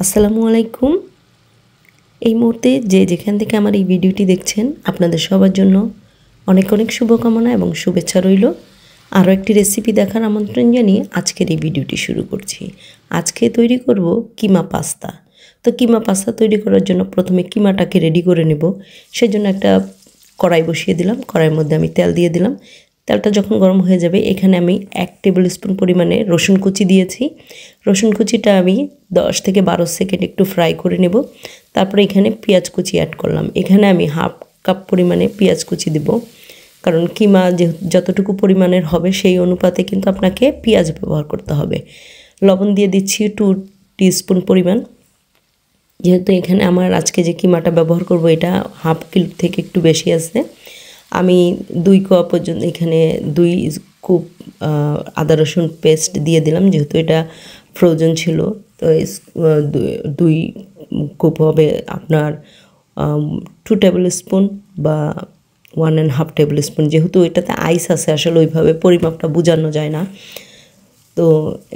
আসসালামু আলাইকুম। এই মুহূর্তে যেখান থেকে আমার এই ভিডিওটি দেখছেন আপনাদের সবার জন্য অনেক অনেক শুভকামনা এবং শুভেচ্ছা রইল। আরও একটি রেসিপি দেখার আমন্ত্রণ জানিয়ে আজকের এই ভিডিওটি শুরু করছি। আজকে তৈরি করব কিমা পাস্তা। তো কিমা পাস্তা তৈরি করার জন্য প্রথমে কিমাটাকে রেডি করে নেব। সেজন্য একটা কড়াই বসিয়ে দিলাম। কড়াইয়ের মধ্যে আমি তেল দিয়ে দিলাম। তেলটা যখন গরম হয়ে যাবে এখানে আমি 1 টেবিল স্পুন পরিমাণে রসুন কুচি দিয়েছি। রসুন কুচিটা আমি 10 থেকে 12 সেকেন্ড একটু ফ্রাই করে নেব। তারপরে এখানে পেঁয়াজ কুচি অ্যাড করলাম। এখানে আমি হাফ কাপ পরিমাণে পেঁয়াজ কুচি দেব, কারণ কিমা যতটুকু পরিমাণের হবে সেই অনুপাতে কিন্তু আপনাকে পেঁয়াজ ব্যবহার করতে হবে। লবণ দিয়ে দিচ্ছি 2 টিস্পুন পরিমাণ। যেহেতু এখানে আমার আজকে যে কিমাটা ব্যবহার করব এটা হাফ কিলো থেকে একটু বেশি আছে, আমি 2 কোয়া পর্যন্ত এখানে 2 স্কুপ আদা রসুন পেস্ট দিয়ে দিলাম। যেহেতু এটা ফ্রোজেন ছিল তো 2 কুপ হবে আপনার 2 টেবিল স্পুন বা 1.5 টেবিল স্পুন। যেহেতু এটাতে আইস আছে আসলে ওইভাবে পরিমাপটা বোঝানো যায় না। তো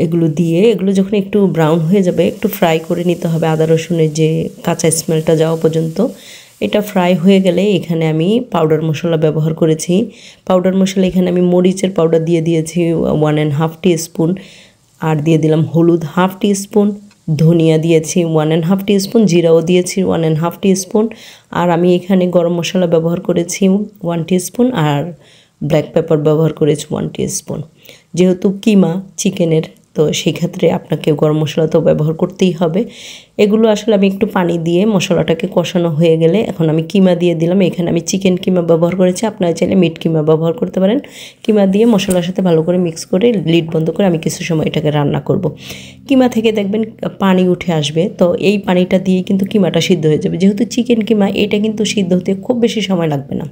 এগুলো দিয়ে এগুলো যখন একটু ব্রাউন হয়ে যাবে একটু ফ্রাই করে নিতে হবে আদা রসুনের যে কাঁচা স্মেলটা যাওয়া পর্যন্ত। এটা ফ্রাই হয়ে গেলে এখানে আমি পাউডার মশলা ব্যবহার করেছি। পাউডার মশলা এখানে আমি মরিচের পাউডার দিয়ে দিয়েছি 1.5 টিস্পুন, আর দিয়ে দিলাম হলুদ হাফ টিস্পুন, ধনিয়া দিয়েছি 1.5 টিস্পুন, জিরাও দিয়েছি 1.5 টিস্পুন, আর আমি এখানে গরম মশলা ব্যবহার করেছি 1 টিস্পুন, আর ব্ল্যাক পেপার ব্যবহার করেছি 1 টিস্পুন। যেহেতু কিমা চিকেনের, তো সেই ক্ষেত্রে আপনাকে গরম মশলা তো ব্যবহার করতেই হবে। এগুলো আসলে আমি একটু পানি দিয়ে মশলাটাকে কষানো হয়ে গেলে এখন আমি কিমা দিয়ে দিলাম। এখানে আমি চিকেন কিমা ব্যবহার করেছি, আপনারা চাইলে মিট কিমা ব্যবহার করতে পারেন। কিমা দিয়ে মশলার সাথে ভালো করে মিক্স করে লিড বন্ধ করে আমি কিছু সময় এটাকে রান্না করব। কিমা থেকে দেখবেন পানি উঠে আসবে, তো এই পানিটা দিয়ে কিন্তু কিমাটা সিদ্ধ হয়ে যাবে। যেহেতু চিকেন কিমা এটা কিন্তু সিদ্ধ হতে খুব বেশি সময় লাগবে না।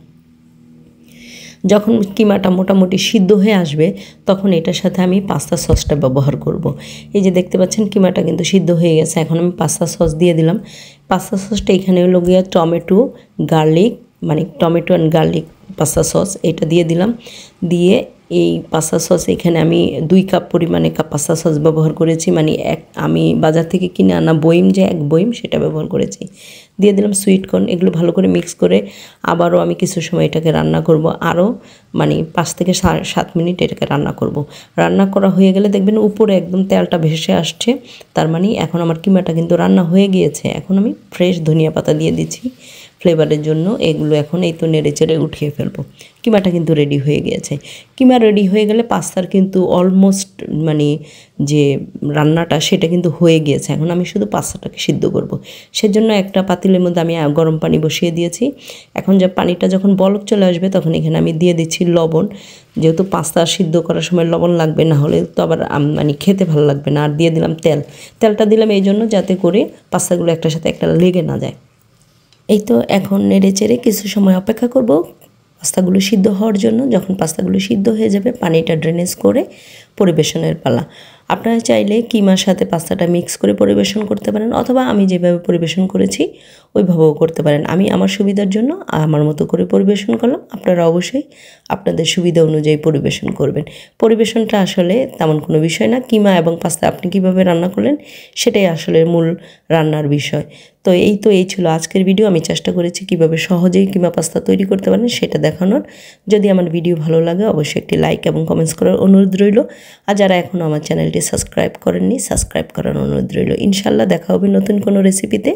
যখন কিমাটা মোটামুটি সিদ্ধ হয়ে আসবে তখন এটার সাথে আমি পাস্তা সসটা ব্যবহার করব। এই যে দেখতে পাচ্ছেন কিমাটা কিন্তু সিদ্ধ হয়ে গেছে। এখন আমি পাস্তা সস দিয়ে দিলাম। পাস্তা সসটা এখানে হলো গিয়ে টমেটো গার্লিক, মানে tomato and garlic pasta sauce, এটা দিয়ে দিলাম। দিয়ে এই পাস্তা সস এখানে আমি 2 কাপ পরিমাণে পাস্তা সস ব্যবহার করেছি, মানে আমি বাজার থেকে কিনে আনা বয়ম যে 1 বয়ম সেটা ব্যবহার করেছি। দিয়ে দিলাম সুইট কর্ন। এগুলো ভালো করে মিক্স করে আবারও আমি কিছু সময় এটাকে রান্না করব। আরও 5 থেকে 7 মিনিট এটাকে রান্না করব। রান্না করা হয়ে গেলে দেখবেন উপরে একদম তেলটা ভেসে আসছে, তার মানে এখন আমার কিমাটা কিন্তু রান্না হয়ে গিয়েছে। এখন আমি ফ্রেশ ধনিয়া পাতা দিয়ে দিচ্ছি ফ্লেভারের জন্য। এগুলো এখন এই তো নেড়ে চেড়ে উঠিয়ে ফেলবো। কিমাটা কিন্তু রেডি হয়ে গিয়েছে। কিমা রেডি হয়ে গেলে পাস্তার কিন্তু অলমোস্ট যে রান্নাটা সেটা কিন্তু হয়ে গিয়েছে। এখন আমি শুধু পাস্তাটাকে সিদ্ধ করব। সেজন্য একটা পাতিলের মধ্যে আমি গরম পানি বসিয়ে দিয়েছি। এখন যে পানিটা যখন বলক চলে আসবে তখন এখানে আমি দিয়ে দিচ্ছি লবণ। যেহেতু পাস্তা সিদ্ধ করার সময় লবণ লাগবে, না হলে তো আবার খেতে ভালো লাগবে না। আর দিয়ে দিলাম তেলটা দিলাম এই জন্য যাতে করে পাস্তাগুলো একটার সাথে একটা লেগে না যায়। এই তো এখন নেড়ে চেড়ে কিছু সময় অপেক্ষা করব পাস্তাগুলো সিদ্ধ হওয়ার জন্য। যখন পাস্তাগুলো সিদ্ধ হয়ে যাবে পানিটা ড্রেনেজ করে পরিবেশনের পালা। আপনারা চাইলে কিমার সাথে পাস্তাটা মিক্স করে পরিবেশন করতে পারেন, অথবা আমি যেভাবে পরিবেশন করেছি ওইভাবেও করতে পারেন। আমি আমার সুবিধার জন্য আমার মতো করে পরিবেশন করলাম। আপনারা অবশ্যই আপনাদের সুবিধা অনুযায়ী পরিবেশন করবেন। পরিবেশনটা আসলে তেমন কোনো বিষয় না। কিমা এবং পাস্তা আপনি কীভাবে রান্না করলেন সেটাই আসলে মূল রান্নার বিষয়। তো এই ছিল আজকের ভিডিও। আমি চেষ্টা করেছি কীভাবে সহজেই কিমা পাস্তা তৈরি করতে পারেন সেটা দেখানোর। যদি আমার ভিডিও ভালো লাগে অবশ্যই একটি লাইক এবং কমেন্টস করার অনুরোধ রইল। আর যারা এখনও আমার চ্যানেলটি সাবস্ক্রাইব করেননি সাবস্ক্রাইব করার অনুরোধ রইল। ইনশাল্লাহ দেখা হবে নতুন কোনো রেসিপিতে।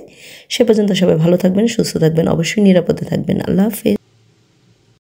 সে পর্যন্ত সবাই ভালো থাকবেন, সুস্থ থাকবেন, অবশ্যই নিরাপদে থাকবেন। আল্লাহ হাফেজ।